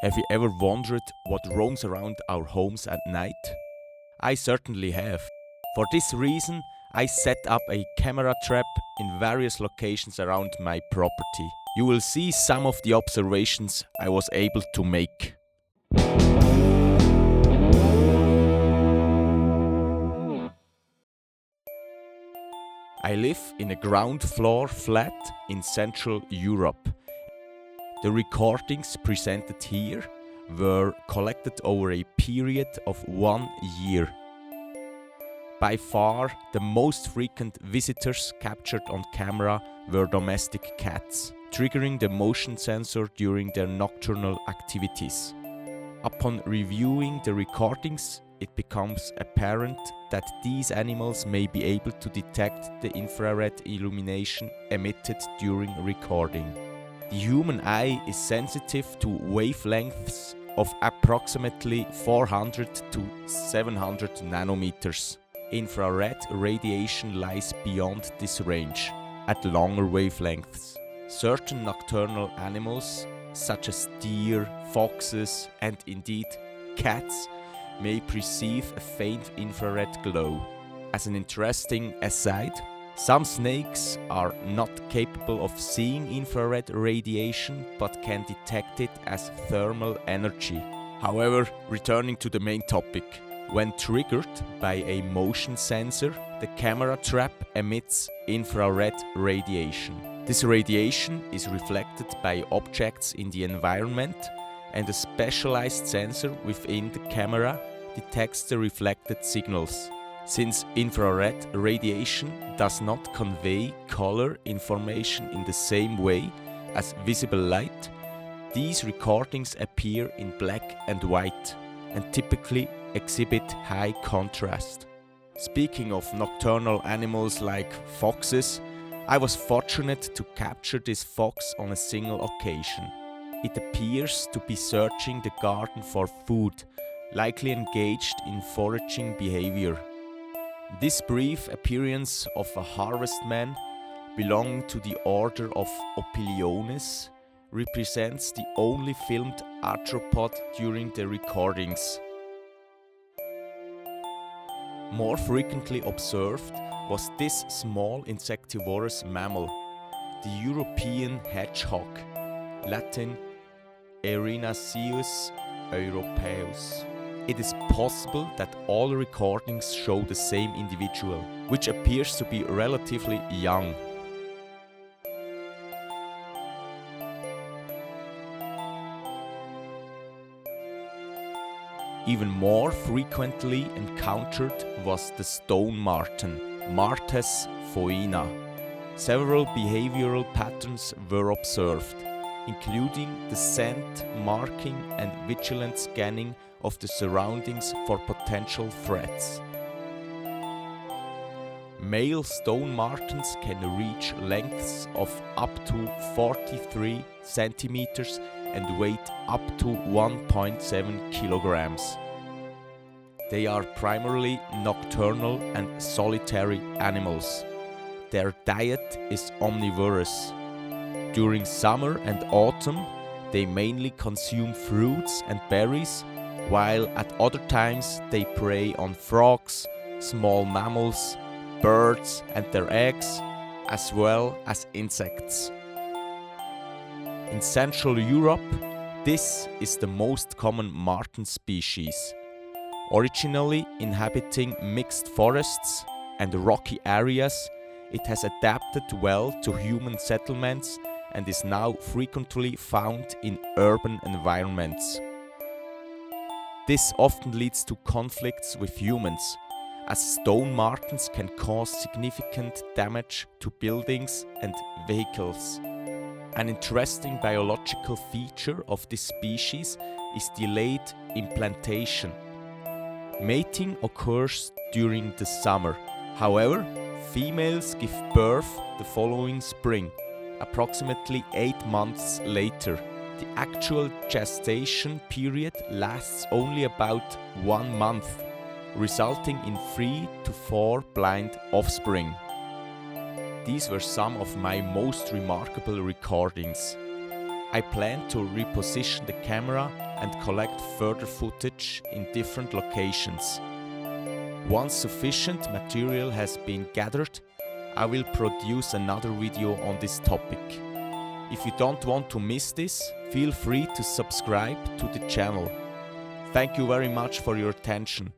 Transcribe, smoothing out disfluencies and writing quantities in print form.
Have you ever wondered what roams around our homes at night? I certainly have. For this reason, I set up a camera trap in various locations around my property. You will see some of the observations I was able to make. I live in a ground floor flat in Central Europe. The recordings presented here were collected over a period of 1 year. By far, the most frequent visitors captured on camera were domestic cats, triggering the motion sensor during their nocturnal activities. Upon reviewing the recordings, it becomes apparent that these animals may be able to detect the infrared illumination emitted during recording. The human eye is sensitive to wavelengths of approximately 400 to 700 nanometers. Infrared radiation lies beyond this range, at longer wavelengths. Certain nocturnal animals, such as deer, foxes, and indeed cats, may perceive a faint infrared glow. As an interesting aside, some snakes are not capable of seeing infrared radiation but can detect it as thermal energy. However, returning to the main topic, when triggered by a motion sensor, the camera trap emits infrared radiation. This radiation is reflected by objects in the environment, and a specialized sensor within the camera detects the reflected signals. Since infrared radiation does not convey color information in the same way as visible light, these recordings appear in black and white and typically exhibit high contrast. Speaking of nocturnal animals like foxes, I was fortunate to capture this fox on a single occasion. It appears to be searching the garden for food, likely engaged in foraging behavior. This brief appearance of a harvestman, belonging to the order of Opiliones, represents the only filmed arthropod during the recordings. More frequently observed was this small insectivorous mammal, the European hedgehog, Latin Erinaceus europaeus. It is possible that all recordings show the same individual, which appears to be relatively young. Even more frequently encountered was the stone marten, Martes foina. Several behavioral patterns were observed, including the scent marking and vigilant scanning of the surroundings for potential threats. Male stone martens can reach lengths of up to 43 centimeters and weight up to 1.7 kilograms. They are primarily nocturnal and solitary animals. Their diet is omnivorous. During summer and autumn, they mainly consume fruits and berries, while at other times they prey on frogs, small mammals, birds and their eggs, as well as insects. In Central Europe, this is the most common marten species. Originally inhabiting mixed forests and rocky areas, it has adapted well to human settlements and is now frequently found in urban environments. This often leads to conflicts with humans, as stone martens can cause significant damage to buildings and vehicles. An interesting biological feature of this species is delayed implantation. Mating occurs during the summer. However, females give birth the following spring, approximately 8 months later. The actual gestation period lasts only about 1 month, resulting in 3 to 4 blind offspring. These were some of my most remarkable recordings. I plan to reposition the camera and collect further footage in different locations. Once sufficient material has been gathered, I will produce another video on this topic. If you don't want to miss this, feel free to subscribe to the channel. Thank you very much for your attention.